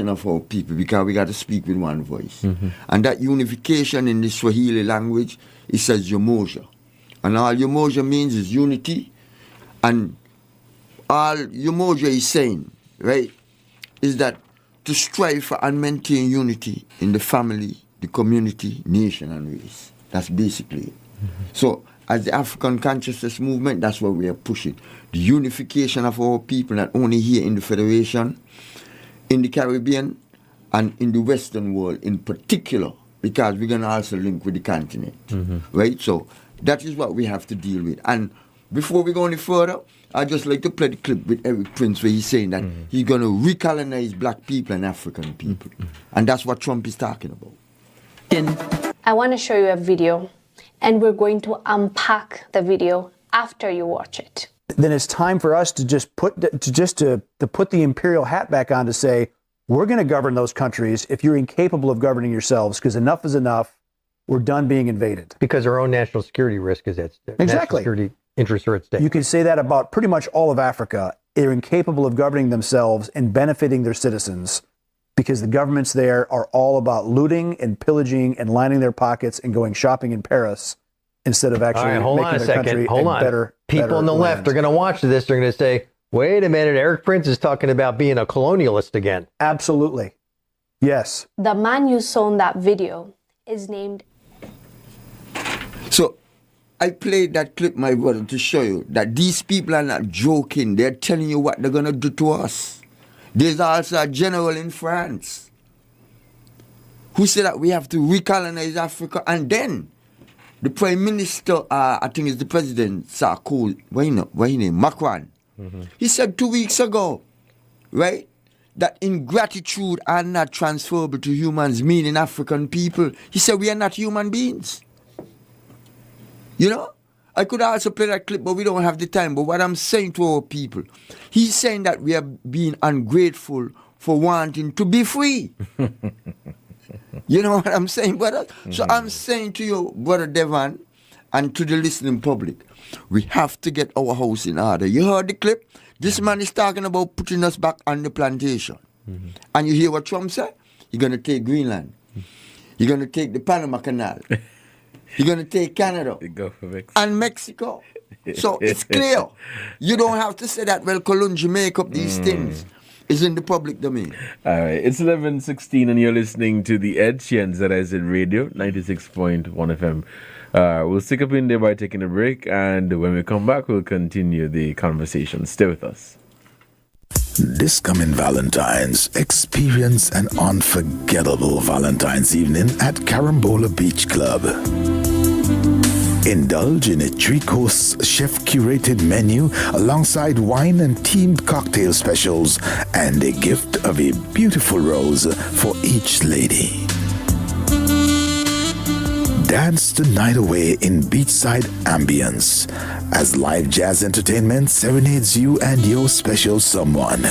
of our people, because we got to speak with one voice. And that unification in the Swahili language, it says Umoja. And all Umoja means is unity. And all Umoja is saying, right, is that to strive for and maintain unity in the family, the community, nation, and race. That's basically it. So, as the African Consciousness Movement, that's what we are pushing. The unification of our people, not only here in the Federation, in the Caribbean, and in the Western world in particular, because we're going to also link with the continent, right? So that is what we have to deal with. And before we go any further, I'd just like to play the clip with Eric Prince where he's saying that he's going to recolonize black people and African people. And that's what Trump is talking about. I want to show you a video, and we're going to unpack the video after you watch it. Then it's time for us to just put the imperial hat back on to say, we're going to govern those countries if you're incapable of governing yourselves, because enough is enough. We're done being invaded. Because our own national security risk is at stake. Exactly. National security interests are at stake. You can say that about pretty much all of Africa. They're incapable of governing themselves and benefiting their citizens because the governments there are all about looting and pillaging and lining their pockets and going shopping in Paris instead of actually making their country a better People on the left are going to watch this. They're going to say, wait a minute, Eric Prince is talking about being a colonialist again. Absolutely. Yes. The man you saw in that video is named... So, I played that clip, my brother, to show you that these people are not joking. They're telling you what they're going to do to us. There's also a general in France who said that we have to recolonize Africa, and then the Prime Minister, I think it's the President, Sarkozy, what his name, Macron, he said 2 weeks ago, right, that ingratitude are not transferable to humans, meaning African people. He said we are not human beings. You know? I could also play that clip, but we don't have the time. But what I'm saying to our people, he's saying that we are being ungrateful for wanting to be free. You know what I'm saying, brother? So I'm saying to you, Brother Devon, and to the listening public, we have to get our house in order. You heard the clip? This man is talking about putting us back on the plantation. And you hear what Trump said? You're going to take Greenland. You're going to take the Panama Canal. You're going to take Canada and Mexico. So it's clear. You don't have to say that, well, Colombia make up these things. It's in the public domain. All right. It's 11:16 and you're listening to The Edge here on ZIZ Radio, 96.1 FM. We'll stick up in there by taking a break, and when we come back, we'll continue the conversation. Stay with us. This coming Valentine's, experience an unforgettable Valentine's evening at Carambola Beach Club. Indulge in a three-course chef-curated menu alongside wine and themed cocktail specials and a gift of a beautiful rose for each lady. Dance the night away in beachside ambience as live jazz entertainment serenades you and your special someone.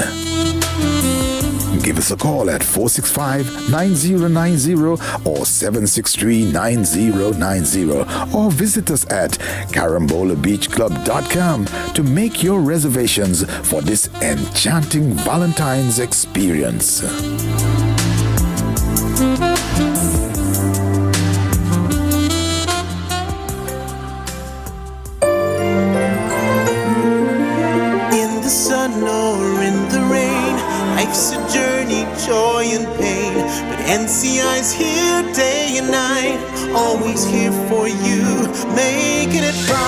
Give us a call at 465-9090 or 763-9090 or visit us at carambolabeachclub.com to make your reservations for this enchanting Valentine's experience. Life's a journey, joy and pain, but NCI's here day and night, always here for you, making it right.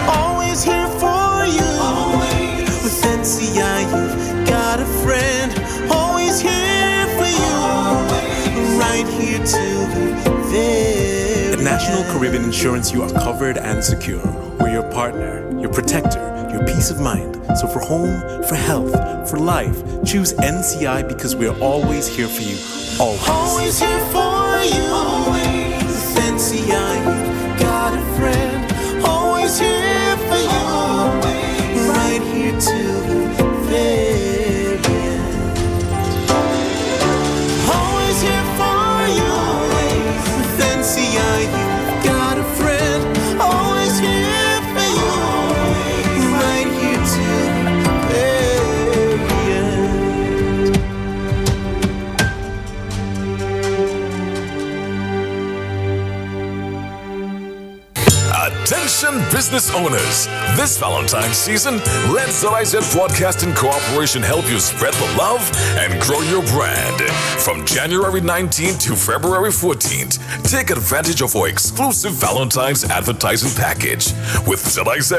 Always here for you. Always. With NCI, you've got a friend, always here for you. Always. Right here till the very At National Caribbean Insurance, you are covered and secure. We're your partner, your protector, your peace of mind. So for home, for health, for life, choose NCI because we're always here for you. Always. Always here for you. Always. With NCI, you've got a friend. Always here for you. Always. Right here till the very end. Always here for you. Always. With NCI, you've got a friend. Always here for you. Always. Right here till the very end. business owners. This Valentine's season, let ZIZ Broadcasting Corporation help you spread the love and grow your brand. From January 19th to February 14th, take advantage of our exclusive Valentine's advertising package. With ZIZ,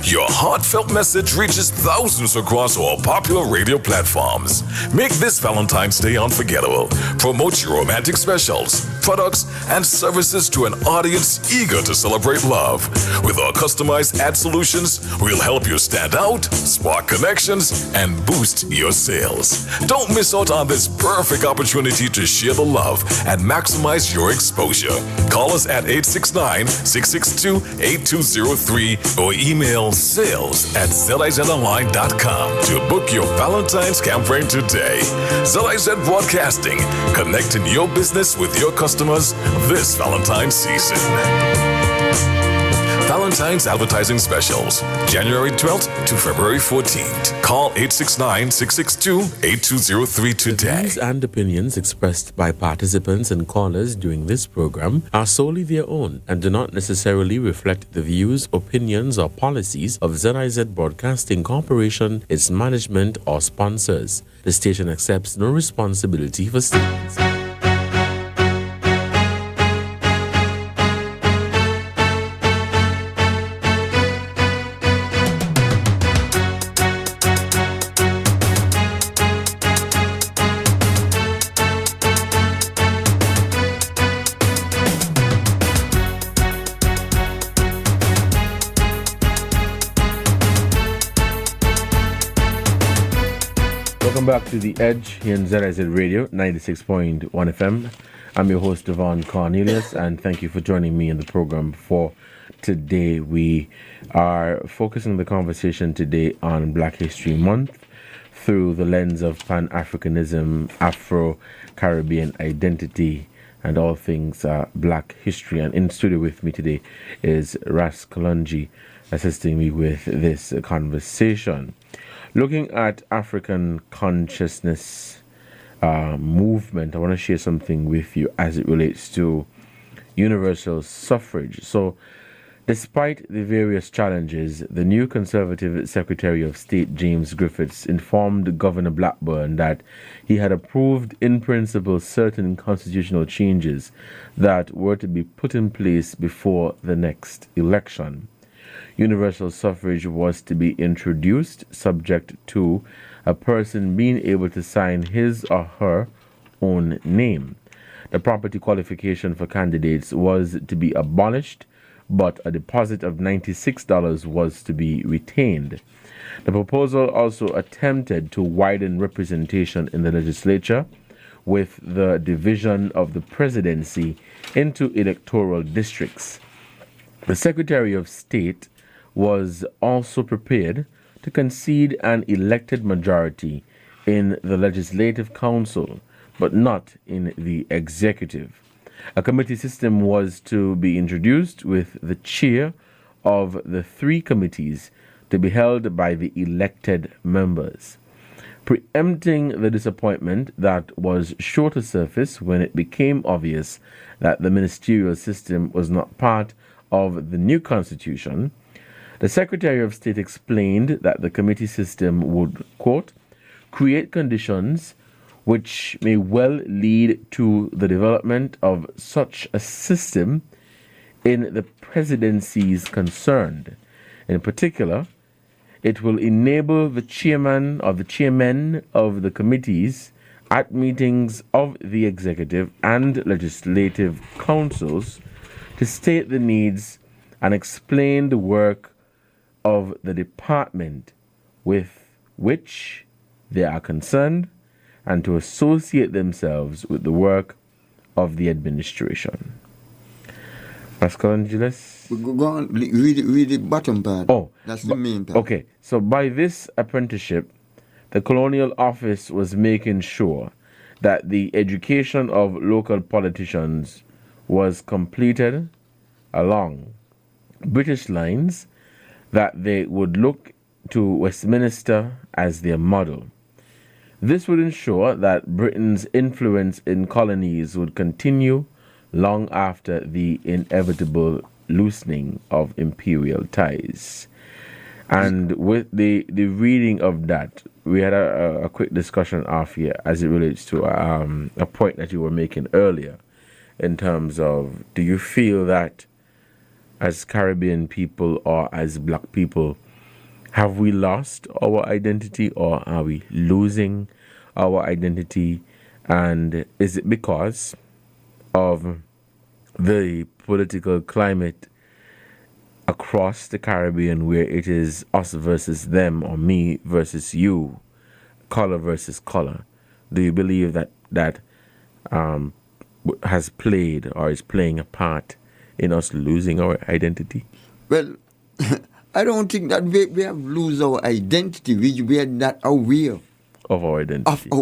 your heartfelt message reaches thousands across all popular radio platforms. Make this Valentine's Day unforgettable. Promote your romantic specials, products, and services to an audience eager to celebrate love. With our customized ad solutions, we'll help you stand out, spark connections, and boost your sales. Don't miss out on this perfect opportunity to share the love and maximize your exposure. Call us at 869-662-8203 or email sales@zizonline.com to book your Valentine's campaign today. ZIZ Broadcasting, connecting your business with your customers this Valentine's season. Valentine's advertising specials, January 12th to February 14th. Call 869-662-8203 today. The views and opinions expressed by participants and callers during this program are solely their own and do not necessarily reflect the views, opinions, or policies of ZIZ Broadcasting Corporation, its management, or sponsors. The station accepts no responsibility for statements. Welcome back to The Edge here in ZIZ Radio 96.1 FM. I'm your host, Devonne Cornelius, and thank you for joining me in the program for today. We are focusing the conversation today on Black History Month through the lens of Pan-Africanism, Afro-Caribbean identity, and all things Black history. And in studio with me today is Ras Kalonji, assisting me with this conversation. Looking at African consciousness movement, I want to share something with you as it relates to universal suffrage. So, despite the various challenges, the new Conservative Secretary of State, James Griffiths, informed Governor Blackburn that he had approved in principle certain constitutional changes that were to be put in place before the next election. Universal suffrage was to be introduced, subject to a person being able to sign his or her own name. The property qualification for candidates was to be abolished, but a deposit of $96 was to be retained. The proposal also attempted to widen representation in the legislature, with the division of the presidency into electoral districts. The Secretary of State was also prepared to concede an elected majority in the Legislative Council, but not in the executive. A committee system was to be introduced, with the chair of the three committees to be held by the elected members. Preempting the disappointment that was sure to surface when it became obvious that the ministerial system was not part of the new constitution, the Secretary of State explained that the committee system would, quote, create conditions which may well lead to the development of such a system in the presidencies concerned. In particular, it will enable the chairman or the chairmen of the committees at meetings of the executive and legislative councils to state the needs and explain the work of the department with which they are concerned, and to associate themselves with the work of the administration. Pascal Angeles? Go on, read the bottom part. Oh, that's the main part. Okay, so by this apprenticeship, the Colonial Office was making sure that the education of local politicians was completed along British lines, that they would look to Westminster as their model. This would ensure that Britain's influence in colonies would continue long after the inevitable loosening of imperial ties. And with the reading of that, we had a quick discussion off here as it relates to a point that you were making earlier in terms of, do you feel that as Caribbean people or as black people, have we lost our identity or are we losing our identity? And is it because of the political climate across the Caribbean where it is us versus them or me versus you, color versus color? Do you believe that has played or is playing a part in us losing our identity? Well, I don't think that we have lose our identity. We are not aware of our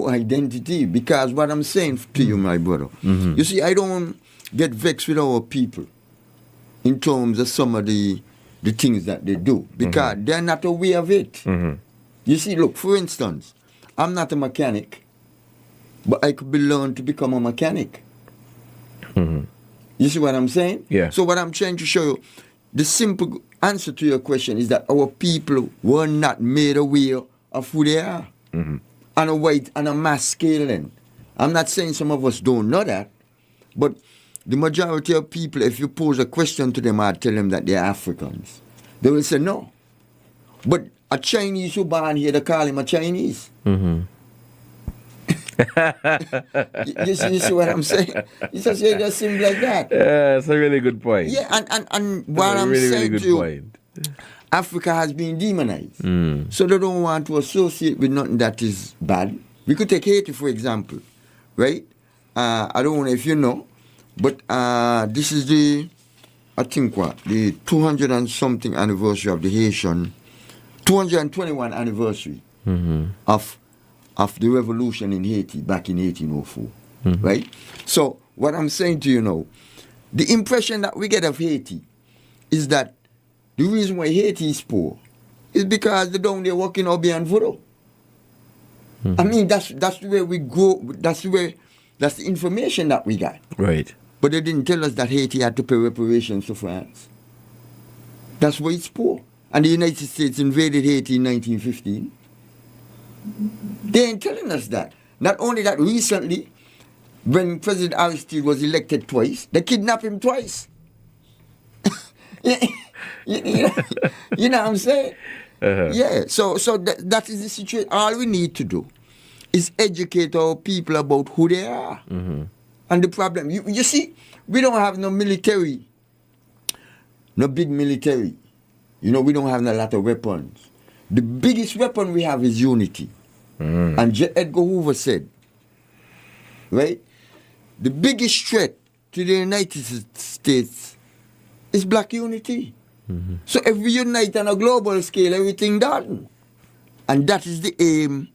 identity. Because what I'm saying to you, my brother, you see, I don't get vexed with our people in terms of some of the things that they do, because they're not aware of it. You see, look, for instance, I'm not a mechanic, but I could be learned to become a mechanic. You see what I'm saying? Yeah. So what I'm trying to show you, the simple answer to your question is that our people were not made aware of who they are on a wide and a mass scale. Then I'm not saying some of us don't know that, but the majority of people, if you pose a question to them, I tell them that they're Africans. They will say no. But a Chinese who born here, they call him a Chinese. You see what I'm saying? It's just simple like that. Yeah, it's a really good point. Yeah, and what I'm saying to you, Africa has been demonized. So they don't want to associate with nothing that is bad. We could take Haiti, for example, right? I don't know if you know, but this is the 200 and something anniversary of the Haitian, 221 anniversary of the revolution in Haiti back in 1804, right? So what I'm saying to you now, the impression that we get of Haiti is that the reason why Haiti is poor is because they're down there working Obi and Voodoo. I mean, that's the way we go. That's the information that we got. Right. But they didn't tell us that Haiti had to pay reparations to France. That's why it's poor. And the United States invaded Haiti in 1915. They ain't telling us that. Not only that, recently, when President Aristide was elected twice, they kidnapped him twice. You know what I'm saying? Yeah, so that is the situation. All we need to do is educate our people about who they are. And the problem, you see, we don't have no military, no big military. You know, we don't have a lot of weapons. The biggest weapon we have is unity. And J. Edgar Hoover said, right, the biggest threat to the United States is black unity. So if we unite on a global scale, everything done. And that is the aim,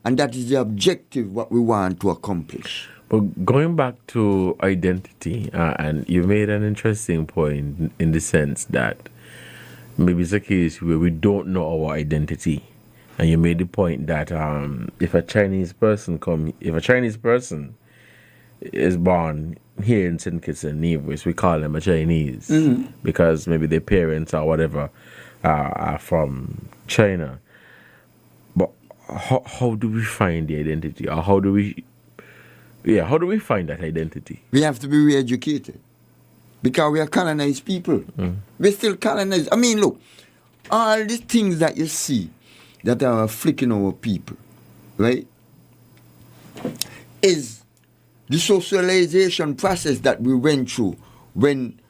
and that is the objective, what we want to accomplish. But going back to identity, and you made an interesting point in the sense that maybe it's a case where we don't know our identity. And you made the point that if a Chinese person is born here in St. Kitts and Nevis, we call them a Chinese because maybe their parents or whatever are from China. But how do we find the identity, or how do we find that identity? We have to be re-educated because we are colonized people. We're still colonized. I mean, look, all these things that you see that are afflicting our people, right, is the socialization process that we went through when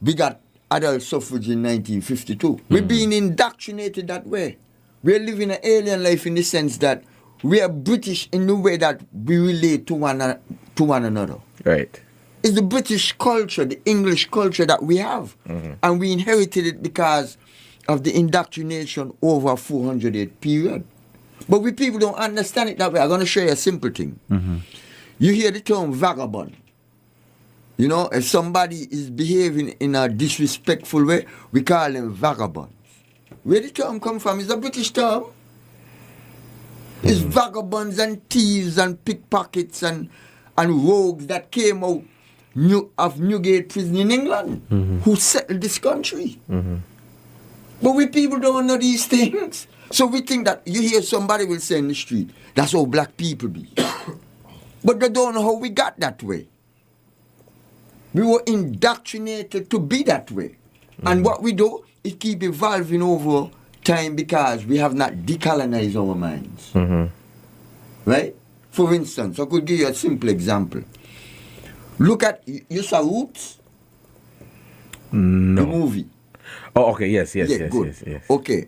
we got adult suffrage in 1952. We're being indoctrinated that way. We're living an alien life in the sense that we are British in the way that we relate to one another. Right. It's the British culture, the English culture that we have. And we inherited it because of the indoctrination over a 400-year period. But we people don't understand it that way. I'm going to show you a simple thing. You hear the term vagabond. You know, if somebody is behaving in a disrespectful way, we call them vagabonds. Where the term come from is a British term. It's vagabonds and thieves and pickpockets and rogues that came out Newgate Prison in England, who settled this country. But we people don't know these things. So we think that you hear somebody will say in the street, that's how black people be. But they don't know how we got that way. We were indoctrinated to be that way. And what we do is keep evolving over time because we have not decolonized our minds. Right? For instance, I could give you a simple example. Look at, you saw Roots? No. The movie. Oh, okay, yes. Okay.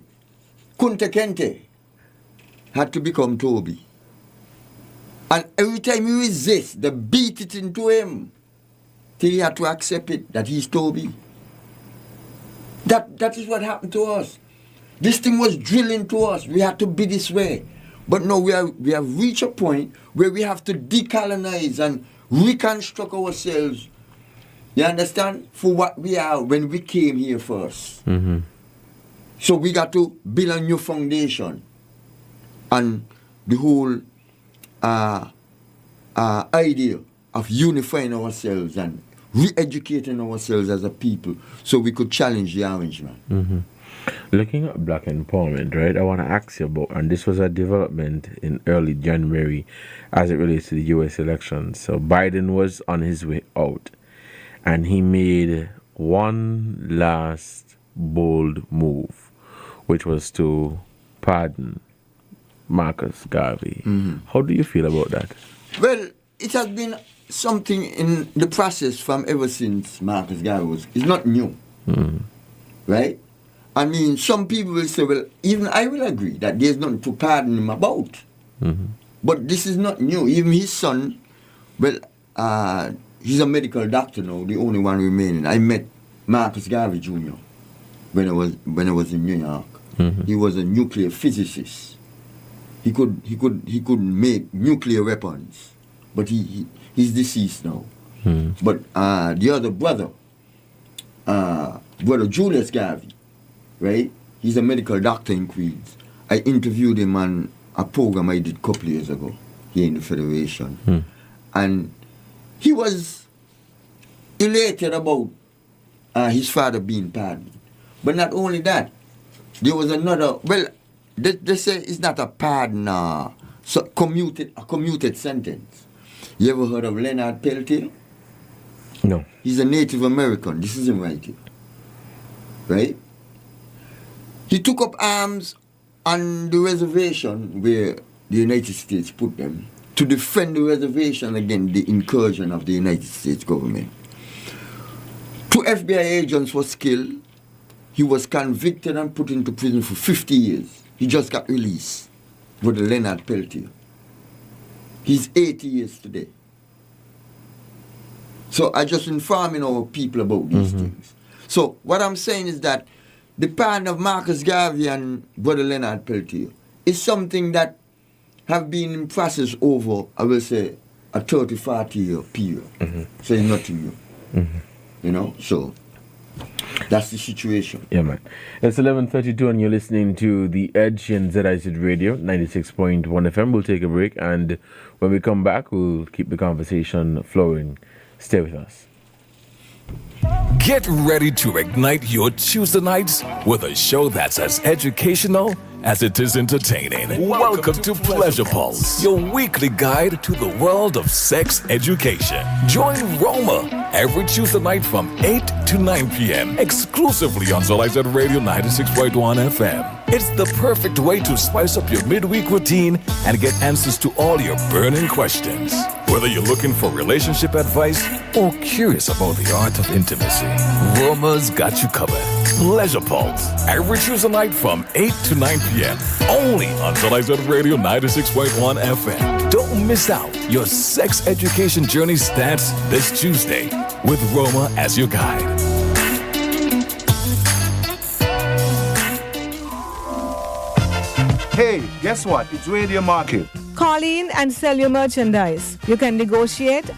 Kunta Kinte had to become Toby. And every time he resists, they beat it into him till he had to accept it, that he's Toby. That is what happened to us. This thing was drilling to us. We had to be this way. But no, we have reached a point where we have to decolonize and reconstruct ourselves, you understand, for what we are when we came here first. So we got to build a new foundation. And the whole idea of unifying ourselves and re-educating ourselves as a people so we could challenge the arrangement. Looking at black empowerment, right, I want to ask you about, and this was a development in early January as it relates to the U.S. elections. So Biden was on his way out, and he made one last bold move, which was to pardon Marcus Garvey. How do you feel about that? Well, it has been something in the process from ever since Marcus Garvey was. It's not new, right? I mean, some people will say, well, even I will agree that there's nothing to pardon him about. But this is not new. Even his son, well, he's a medical doctor now, the only one remaining. I met Marcus Garvey Jr. when I was in New York. He was a nuclear physicist. He could make nuclear weapons, but he's deceased now. But the other brother, Brother Julius Garvey, right? He's a medical doctor in Queens. I interviewed him on a program I did a couple years ago here in the Federation. And he was elated about his father being pardoned. But not only that, there was another, well, they say it's not a pardon, a commuted sentence. You ever heard of Leonard Peltier? No. He's a Native American. This is him right here. Right? He took up arms on the reservation where the United States put them to defend the reservation against the incursion of the United States government. 2 FBI agents were killed. He was convicted and put into prison for 50 years. He just got released with Leonard Peltier. He's 80 years today. So I just informing our people about these things. So what I'm saying is that the pardon of Marcus Garvey and Brother Leonard Peltier is something that have been in process over, I will say, a 30-40 year period. So it's nothing new. You know, so that's the situation. Yeah, man. It's 11:32 and you're listening to The Edge in ZIZ Radio, 96.1 FM. We'll take a break, and when we come back, we'll keep the conversation flowing. Stay with us. Get ready to ignite your Tuesday nights with a show that's as educational as it is entertaining. Welcome to Pleasure Pulse, your weekly guide to the world of sex education. Join Roma every Tuesday night from 8 to 9 p.m. exclusively on ZIZ Radio 96.1 FM. It's the perfect way to spice up your midweek routine and get answers to all your burning questions. Whether you're looking for relationship advice or curious about the art of intimacy, Roma's got you covered. Pleasure Pulse, every Tuesday night from 8 to 9 p.m. only on ZIZ Radio 96.1 FM. Don't miss out. Your sex education journey starts this Tuesday with Roma as your guide. Hey, guess what? It's Radio Market. Call in and sell your merchandise. You can negotiate,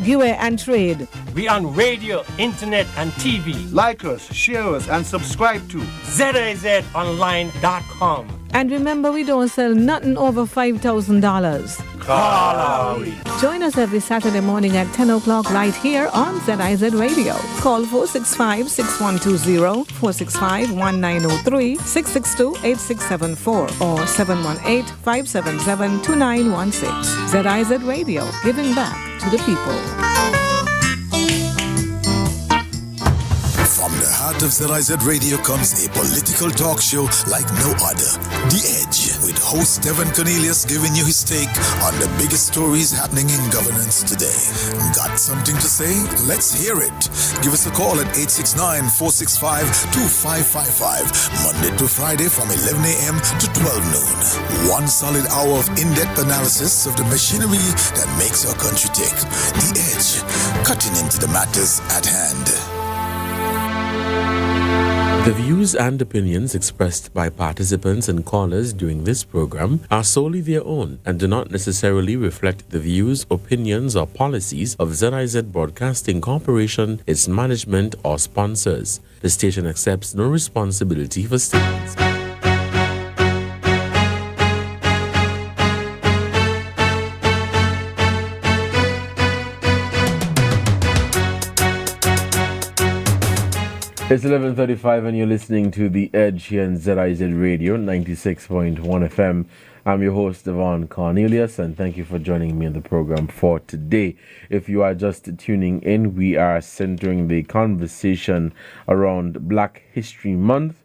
give away and trade. We on radio, internet, and TV. Like us, share us, and subscribe to ZIZonline.com. And remember, we don't sell nothing over $5,000. Join us every Saturday morning at 10 o'clock right here on ZIZ Radio. Call 465-6120, 465-1903, 662-8674 or 718-577-2916. ZIZ Radio, giving back to the people. From the heart of ZIZ Radio comes a political talk show like no other. The Edge, with host Devonne Cornelius giving you his take on the biggest stories happening in governance today. Got something to say? Let's hear it. Give us a call at 869-465-2555, Monday to Friday from 11 a.m. to 12 noon. One solid hour of in-depth analysis of the machinery that makes our country tick. The Edge, cutting into the matters at hand. The views and opinions expressed by participants and callers during this program are solely their own and do not necessarily reflect the views, opinions, or policies of ZIZ Broadcasting Corporation, its management, or sponsors. The station accepts no responsibility for statements. It's 11:35 and you're listening to The Edge here in ZIZ Radio 96.1 FM. I'm your host, Devonne Cornelius, and thank you for joining me on the program for today. If you are just tuning in, we are centering the conversation around Black History Month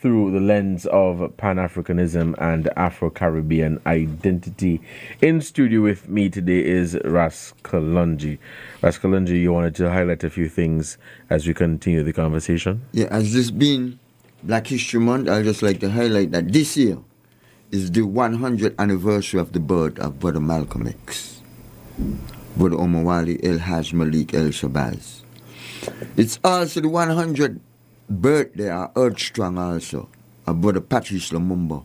through the lens of Pan-Africanism and Afro-Caribbean identity. In studio with me today is Raskalunji. Raskalunji, you wanted to highlight a few things as we continue the conversation? Yeah, as this being Black History Month, I'd just like to highlight that this year is the 100th anniversary of the birth of Brother Malcolm X, Brother Omawali El Haj Malik El Shabazz. It's also the 100th birthday of Earth Strong also, of Brother Patrice Lumumba,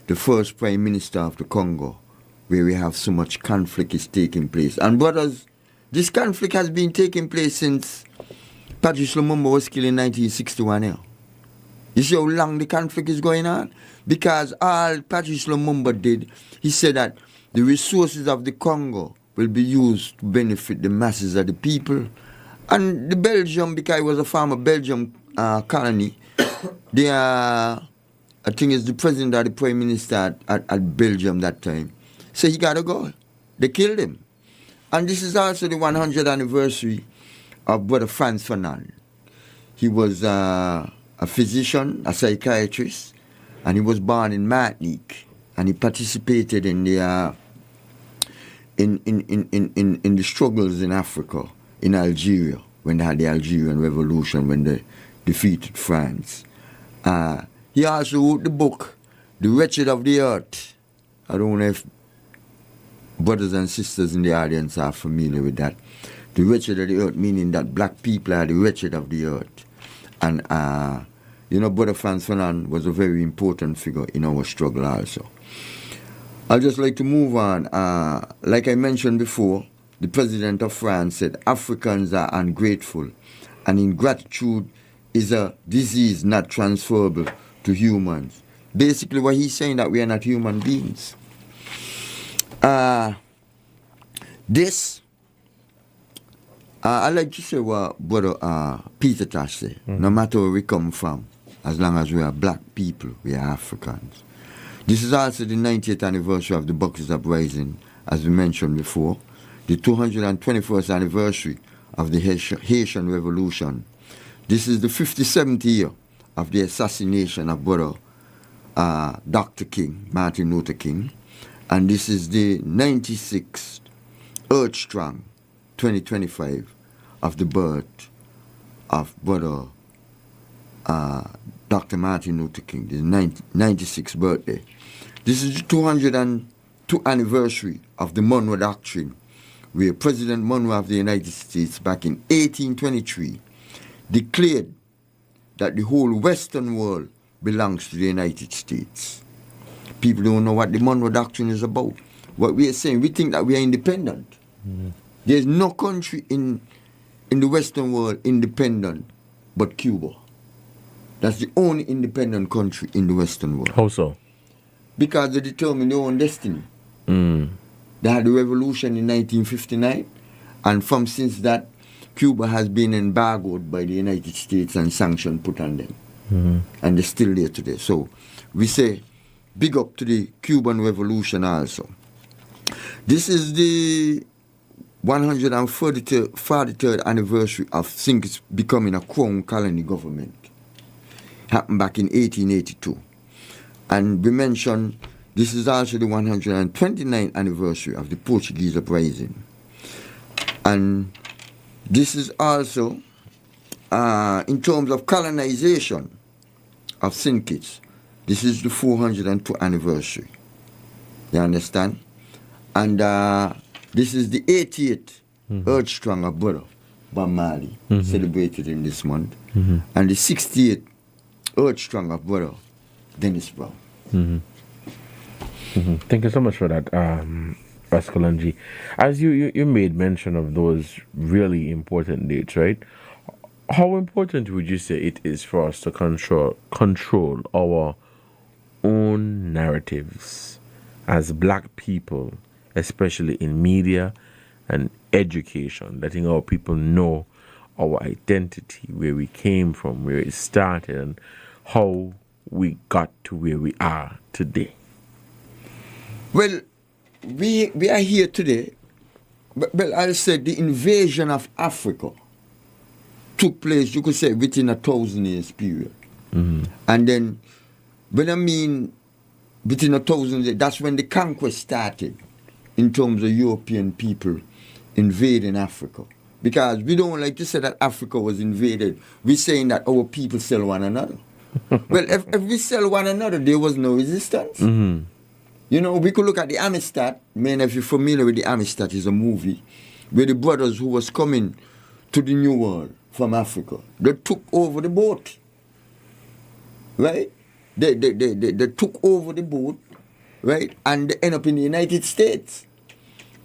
the first Prime Minister of the Congo, where we have so much conflict is taking place. And brothers, this conflict has been taking place since Patrice Lumumba was killed in 1961. Yeah. You see how long the conflict is going on? Because all Patrice Lumumba did, he said that the resources of the Congo will be used to benefit the masses of the people. And the Belgium, because it was a former Belgium colony, they I think it's the president or the prime minister at Belgium that time. So he got to go. They killed him. And this is also the 100th anniversary of Brother Frantz Fanon. He was a physician, a psychiatrist, and he was born in Martinique. And he participated in the in the struggles in Africa, in Algeria, when they had the Algerian Revolution, when they defeated France. He also wrote the book, The Wretched of the Earth. I don't know if brothers and sisters in the audience are familiar with that. The wretched of the earth, meaning that black people are the wretched of the earth. And, Brother Frantz Fanon was a very important figure in our struggle also. I'd just like to move on. Like I mentioned before, the president of France said Africans are ungrateful, and ingratitude is a disease not transferable to humans. Basically, what he's saying that we are not human beings. I like to say what Brother Peter Tosh said. No matter where we come from, as long as we are black people, we are Africans. This is also the 90th anniversary of the Boxers Uprising, as we mentioned before, the 221st anniversary of the Haitian Revolution. This is the 57th year of the assassination of Brother Dr. King, Martin Luther King. And this is the 96th Earth Strong 2025 of the birth of Brother Dr. Martin Luther King, the 96th birthday. This is the 202nd anniversary of the Monroe Doctrine, where President Monroe of the United States back in 1823 declared that the whole Western world belongs to the United States. People don't know what the Monroe Doctrine is about. What we are saying, we think that we are independent. There's no country in the Western world independent but Cuba. That's the only independent country in the Western world. How so? Because they determine their own destiny. They They had the revolution in 1959, and from since that, Cuba has been embargoed by the United States and sanctions put on them. And they're still there today. So we say big up to the Cuban Revolution also. This is the 143rd anniversary of St. becoming a crown colony government. Happened back in 1882. And we mentioned this is also the 129th anniversary of the Portuguese uprising. And this is also, in terms of colonization of St. Kitts, this is the 402nd anniversary. You understand? And this is the 88th Earth Strong of Brother Bob Marley, celebrated in this month. And the 68th Earth Strong of Brother Dennis Brown. Thank you so much for that, Ascolanji. As you made mention of those really important dates, right? How important would you say it is for us to control our own narratives as black people, especially in media and education, letting our people know our identity, where we came from, where it started, and how we got to where we are today? Well, we are here today, but I'll say the invasion of Africa took place, you could say, within 1,000 years period. And then, when I mean within 1,000 years, that's when the conquest started in terms of European people invading Africa. Because we don't like to say that Africa was invaded. We're saying that our people sell one another. Well, if we sell one another, there was no resistance. You know, we could look at the Amistad. Man, if you're familiar with the Amistad, it's a movie where the brothers who was coming to the New World from Africa, they took over the boat. Right? They took over the boat, right? And they end up in the United States.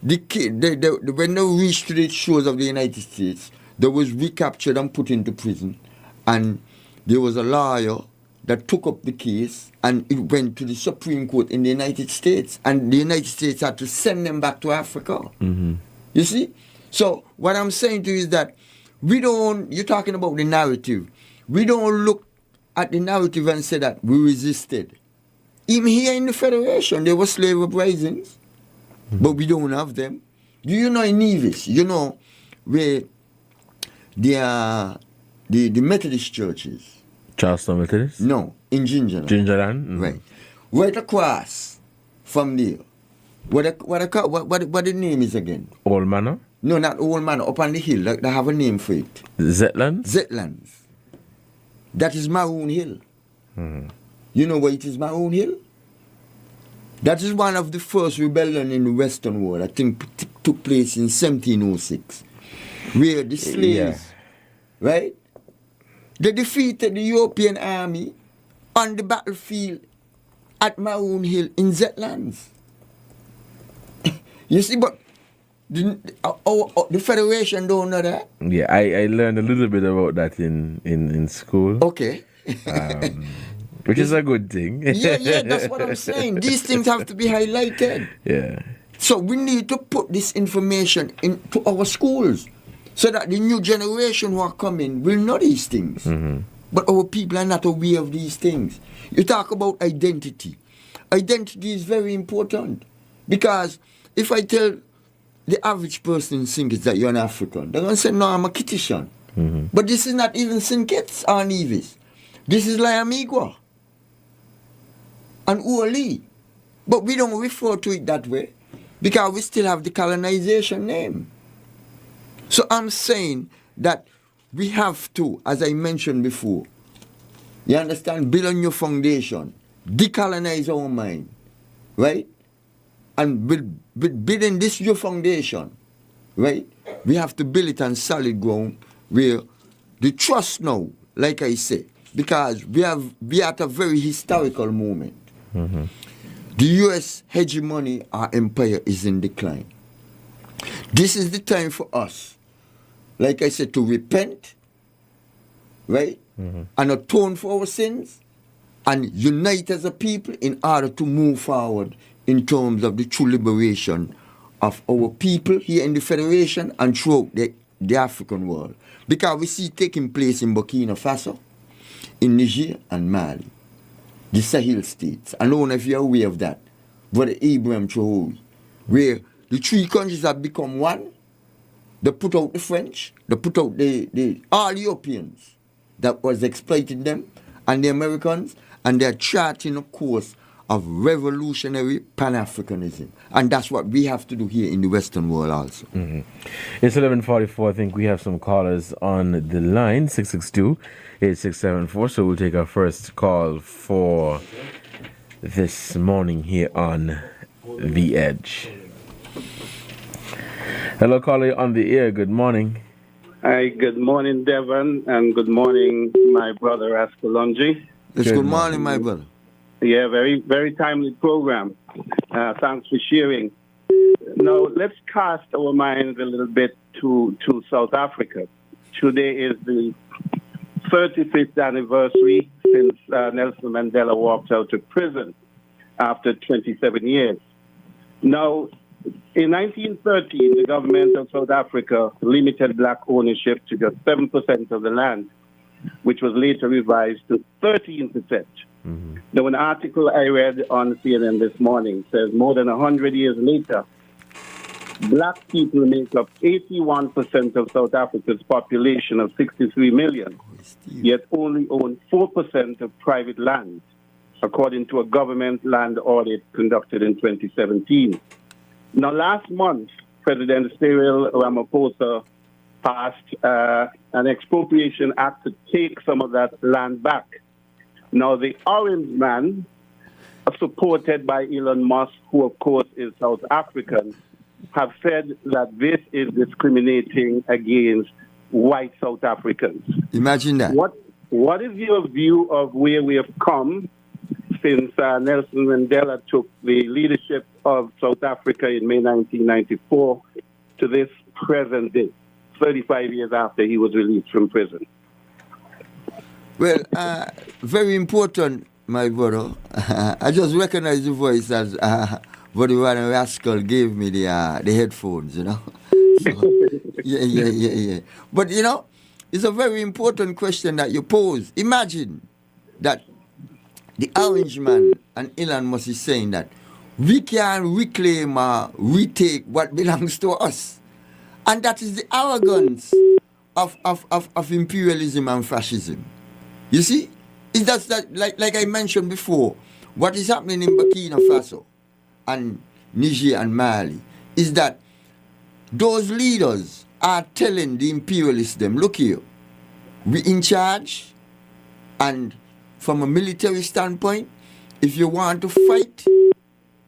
When they reached to the shores of the United States, they was recaptured and put into prison. And there was a lawyer that took up the case, and it went to the Supreme Court in the United States, and the United States had to send them back to Africa. You see? So what I'm saying to you is that you're talking about the narrative. We don't look at the narrative and say that we resisted. Even here in the Federation, there were slave uprisings, but we don't have them. Do you know in Nevis, you know, where the Methodist churches, Charleston Methodist? No, in Gingerland. Gingerland? Right. Right across from there. What the name is again? Old Manor? No, not Old Manor. Up on the hill. They have a name for it. Zetlands? Zetlands. That is Maroon Hill. You know where it is, Maroon Hill? That is one of the first rebellion in the Western world. I think took place in 1706. Where the slaves, right? They defeated the European army on the battlefield at Maroon Hill in Zetlands. You see, but the Federation don't know that. Yeah, I learned a little bit about that in school. Okay. Which is a good thing. yeah, that's what I'm saying. These things have to be highlighted. Yeah. So we need to put this information into our schools so that the new generation who are coming will know these things. But our people are not aware of these things. You talk about identity. Identity is very important. Because if I tell the average person in St. Kitts that you're an African, they're going to say, no, I'm a Kittitian. But this is not even St. Kitts or Nevis. This is Liamigua and Uoli. But we don't refer to it that way because we still have the colonization name. So I'm saying that we have to, as I mentioned before, you understand, build a new foundation, decolonize our mind, right? And building this new foundation, right? We have to build it on solid ground where the trust now, like I say, because we are at a very historical moment. The U.S. hegemony, our empire, is in decline. This is the time for us, like I said, to repent, right? And atone for our sins and unite as a people in order to move forward in terms of the true liberation of our people here in the Federation and throughout the African world. Because we see it taking place in Burkina Faso, in Niger and Mali, the Sahel states. I don't know if you're aware of that, Brother Abraham Traore, where the three countries have become one. They put out the French, they put out all Europeans that was exploiting them, and the Americans, and they're charting a course of revolutionary Pan-Africanism. And that's what we have to do here in the Western world also. Mm-hmm. It's 11:44. I think we have some callers on the line, 662-8674. So we'll take our first call for this morning here on The Edge. Hello, caller on the air. Good morning. Hi, good morning, Devon, and good morning, my brother Ascolongi. Yes, good morning, my brother. Yeah, very, very timely program. Thanks for sharing. Now, let's cast our minds a little bit to South Africa. Today is the 35th anniversary since Nelson Mandela walked out of prison after 27 years. Now, in 1913, the government of South Africa limited black ownership to just 7% of the land, which was later revised to 13%. Mm-hmm. Now, an article I read on CNN this morning says more than 100 years later, black people make up 81% of South Africa's population of 63 million, yet only own 4% of private land, according to a government land audit conducted in 2017. Now, last month, President Cyril Ramaphosa passed an expropriation act to take some of that land back. Now, the Orange Man, supported by Elon Musk, who of course is South African, have said that this is discriminating against white South Africans. Imagine that. What is your view of where we have come since Nelson Mandela took the leadership of South Africa in May 1994 to this present day, 35 years after he was released from prison? Well, very important, my brother. I just recognize the voice as Brother Ryan Rascal gave me the headphones, you know. So, yeah. But, you know, it's a very important question that you pose. Imagine that the Orange Man and Elon Musk is saying that we can reclaim or retake what belongs to us. And that is the arrogance of imperialism and fascism. You see, it's just that, like I mentioned before, what is happening in Burkina Faso and Niger and Mali is that those leaders are telling the imperialists them, look here, we in charge, and from a military standpoint, if you want to fight,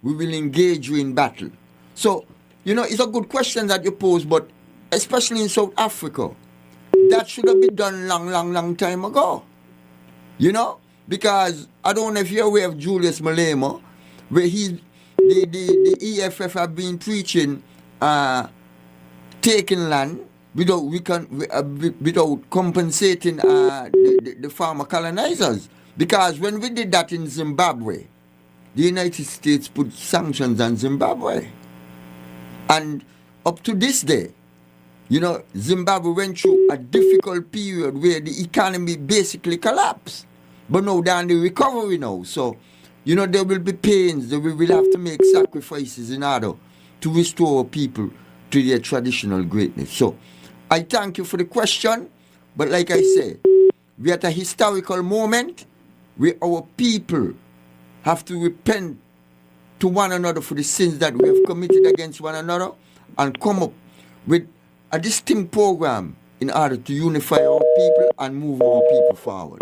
we will engage you in battle. So, you know, it's a good question that you pose, but especially in South Africa, that should have been done long time ago. You know, because I don't know if you're aware of Julius Malema, where the EFF have been preaching taking land without compensating the former colonizers. Because when we did that in Zimbabwe, the United States put sanctions on Zimbabwe. And up to this day, you know, Zimbabwe went through a difficult period where the economy basically collapsed. But now they're on the recovery now. So, you know, there will be pains. We will have to make sacrifices in order to restore people to their traditional greatness. So, I thank you for the question. But like I say, we're at a historical moment where our people have to repent to one another for the sins that we have committed against one another and come up with a distinct program in order to unify our people and move our people forward.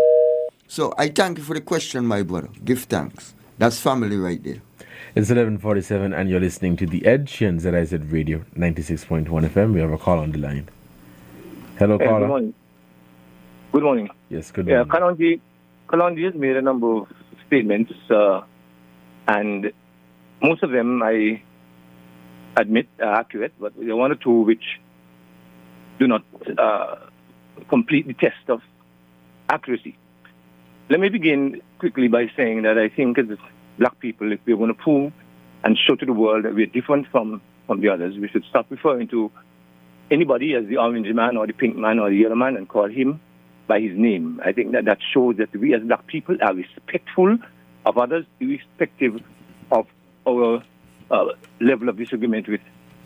So I thank you for the question, my brother. Give thanks. That's family right there. It's 11:47 and you're listening to The Edge here on ZIZ Radio 96.1 FM. We have a call on the line. Hello, caller. Good morning. Good morning. Yes, good morning. Kalonji has made a number of statements, and most of them I admit are accurate, but there are one or two which do not complete the test of accuracy. Let me begin quickly by saying that I think as black people, if we're going to prove and show to the world that we're different from from the others. We should stop referring to anybody as the orange man or the pink man or the yellow man and call him by his name. I think that shows that we as black people are respectful of others, irrespective of our level of disagreement with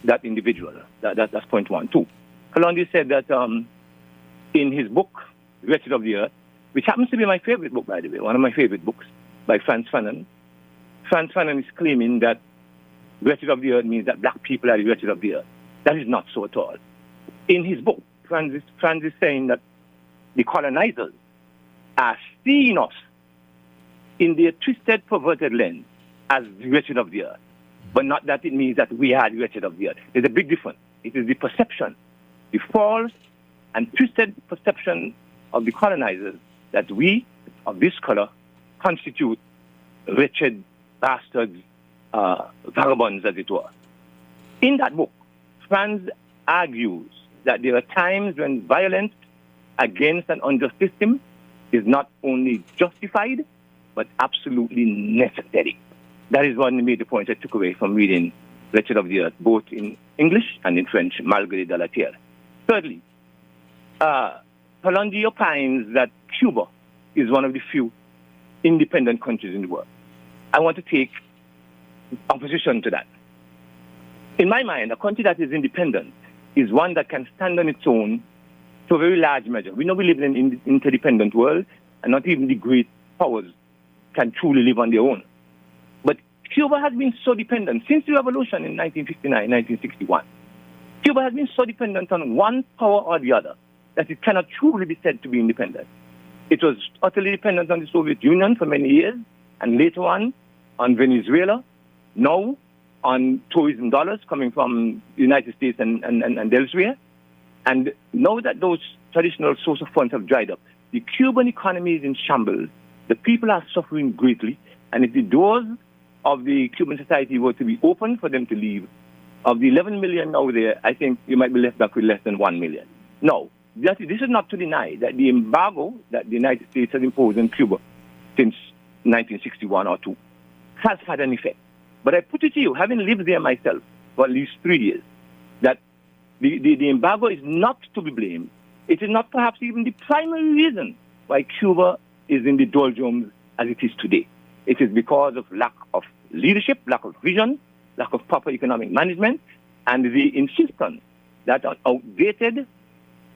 that individual. That's point one. Two, Columbia said that in his book, Wretched of the Earth, which happens to be my favorite book, by the way, one of my favorite books by Frantz Fanon. Frantz Fanon is claiming that wretched of the earth means that black people are the wretched of the earth. That is not so at all. In his book, Frantz is saying that the colonizers are seeing us in their twisted, perverted lens as the wretched of the earth, but not that it means that we are the wretched of the earth. There's a big difference. It is the perception, the false and twisted perception of the colonizers that we, of this color, constitute wretched bastards, vagabonds, as it were. In that book, Franz argues that there are times when violence against an unjust system is not only justified, but absolutely necessary. That is one major point I took away from reading Wretched of the Earth, both in English and in French, malgré de la terre. Thirdly, Columbia opines that Cuba is one of the few independent countries in the world. I want to take opposition to that. In my mind, a country that is independent is one that can stand on its own to a very large measure. We know we live in an interdependent world, and not even the great powers can truly live on their own. But Cuba has been so dependent since the revolution in 1959, 1961. Cuba has been so dependent on one power or the other that it cannot truly be said to be independent. It was utterly dependent on the Soviet Union for many years, and later on Venezuela, now on tourism dollars coming from the United States and elsewhere. And now that those traditional source of funds have dried up, the Cuban economy is in shambles. The people are suffering greatly. And if the doors of the Cuban society were to be opened for them to leave, of the 11 million now there, I think you might be left back with less than 1 million. Now, this is not to deny that the embargo that the United States has imposed on Cuba since 1961 or 2 has had an effect. But I put it to you, having lived there myself for at least 3 years, that the embargo is not to be blamed. It is not perhaps even the primary reason why Cuba is in the doldrums as it is today. It is because of lack of leadership, lack of vision, lack of proper economic management, and the insistence that are outdated,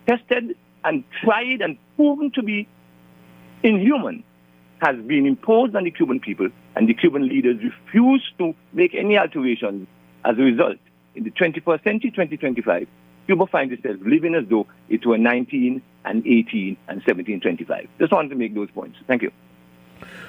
tested, and tried and proven to be inhuman has been imposed on the Cuban people, and the Cuban leaders refuse to make any alterations. As a result, in the 21st century, 2025, Cuba finds itself living as though it were 19 and 18 and 1725. Just wanted to make those points. Thank you.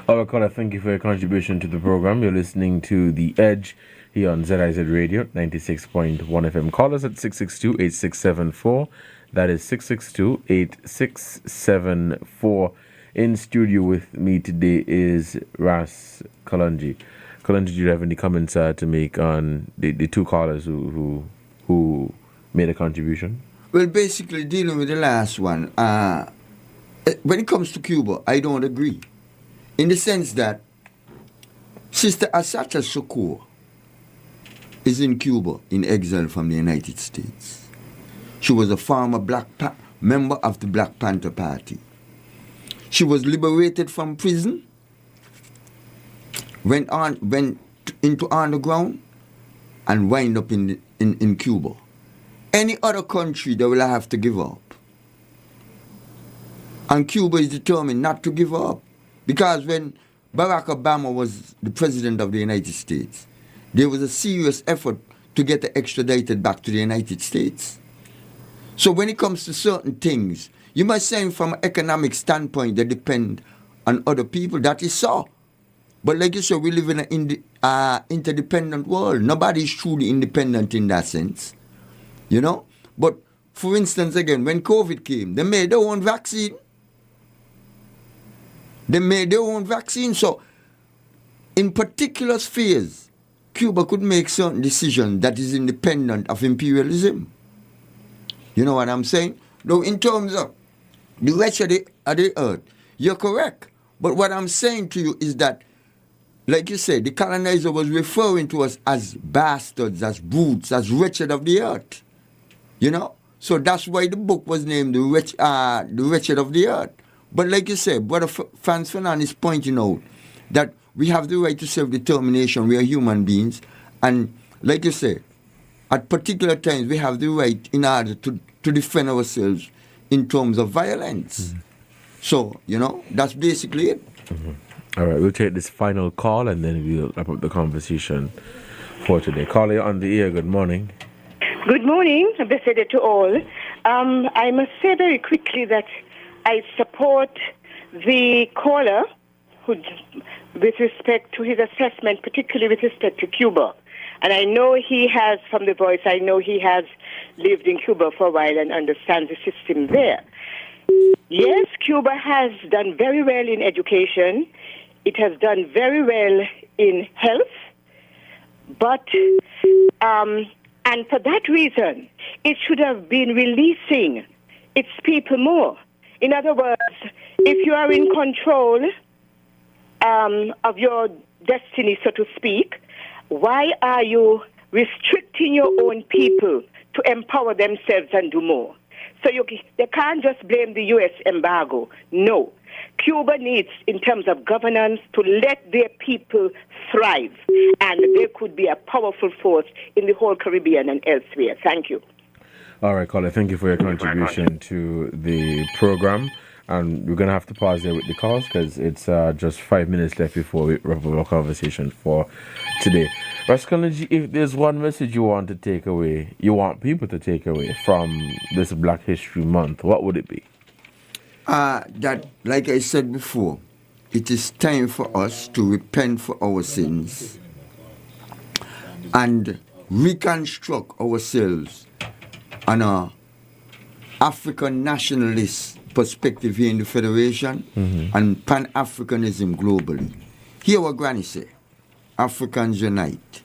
All right, caller, thank you for your contribution to the program. You're listening to The Edge here on ZIZ Radio, 96.1 FM. Call us at 662-8674. That is 662-8674. In studio with me today is Ras Kalonji. Kalonji, do you have any comments to make on the two callers who made a contribution? Well, basically, dealing with the last one, when it comes to Cuba, I don't agree. In the sense that Sister Asacha Shakur is in Cuba in exile from the United States. She was a former member of the Black Panther Party. She was liberated from prison, went into underground, and wind up in Cuba. Any other country, they will have to give up. And Cuba is determined not to give up. Because when Barack Obama was the president of the United States, there was a serious effort to get her extradited back to the United States. So when it comes to certain things, you must say from an economic standpoint, they depend on other people. That is so. But like you said, we live in an interdependent world. Nobody is truly independent in that sense. You know? But for instance, again, when COVID came, they made their own vaccine. So in particular spheres, Cuba could make certain decisions that is independent of imperialism. You know what I'm saying? Though in terms of the rest of the earth, you're correct. But what I'm saying to you is that like you said, the colonizer was referring to us as bastards, as brutes, as wretched of the earth. You know? So that's why the book was named The Wretched of the Earth. But like you said, Brother Franz Fernand is pointing out that we have the right to self-determination. We are human beings. And like you said, at particular times we have the right in order to defend ourselves in terms of violence. So, you know, that's basically it. All right, we'll take this final call and then we'll wrap up the conversation for today. Caller on the air, good morning. Good morning, Ambassador to all. I must say very quickly that I support the caller who, with respect to his assessment, particularly with respect to Cuba. And I know he has, from the voice, I know he has lived in Cuba for a while and understands the system there. Yes, Cuba has done very well in education. It has done very well in health. But, and for that reason, it should have been releasing its people more. In other words, if you are in control of your destiny, so to speak, why are you restricting your own people to empower themselves and do more? So they can't just blame the U.S. embargo. No. Cuba needs, in terms of governance, to let their people thrive. And they could be a powerful force in the whole Caribbean and elsewhere. Thank you. All right, caller, thank you for your contribution to the program. And we're going to have to pause there with the calls because it's just 5 minutes left before we wrap up our conversation for today. Rascology, if there's one message you want to take away, you want people to take away from this Black History Month, what would it be? That, like I said before, it is time for us to repent for our sins and reconstruct ourselves on a African nationalist perspective here in the Federation and Pan-Africanism globally. Here what Granny say, Africans unite.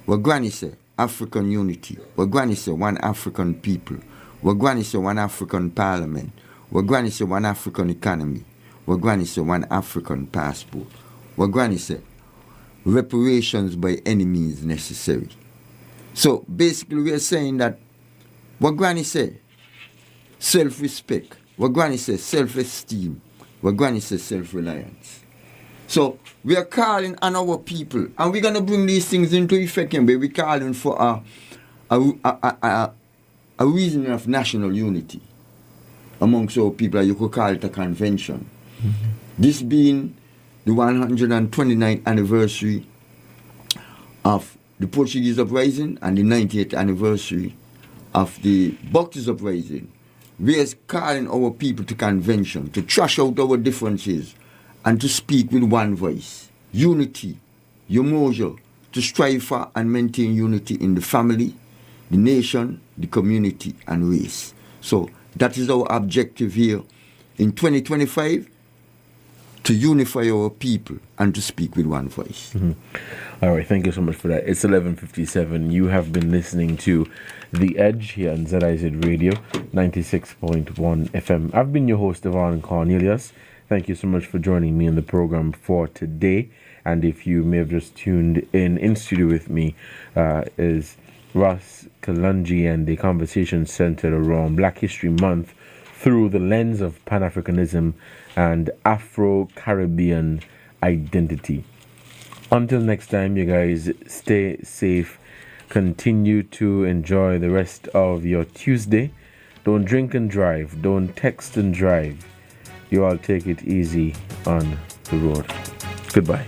What Granny say, African unity. What Granny say, one African people. What Granny say, one African parliament. What Granny say, one African economy. What Granny say, one African passport. What Granny say, reparations by any means necessary. So basically we are saying that what Granny say, self-respect. What Granny says, self-esteem. What Granny says, self-reliance. So we are calling on our people, and we're going to bring these things into effect. And we're calling for a reason of national unity amongst our people. You could call it a convention. This being the 129th anniversary of the Portuguese uprising and the 90th anniversary of the Boxers uprising. We are calling our people to convention, to trash out our differences and to speak with one voice. Unity, umoja, to strive for and maintain unity in the family, the nation, the community and race. So that is our objective here in 2025, to unify our people and to speak with one voice. All right, thank you so much for that. It's 11:57. You have been listening to The Edge here on ZIZ Radio, 96.1 FM. I've been your host, Devonne Cornelius. Thank you so much for joining me in the program for today. And if you may have just tuned in studio with me, is Ross Kalungi, and the conversation centered around Black History Month through the lens of Pan-Africanism and Afro-Caribbean identity. Until next time, you guys, stay safe. Continue to enjoy the rest of your Tuesday. Don't drink and drive. Don't text and drive. You all take it easy on the road. Goodbye.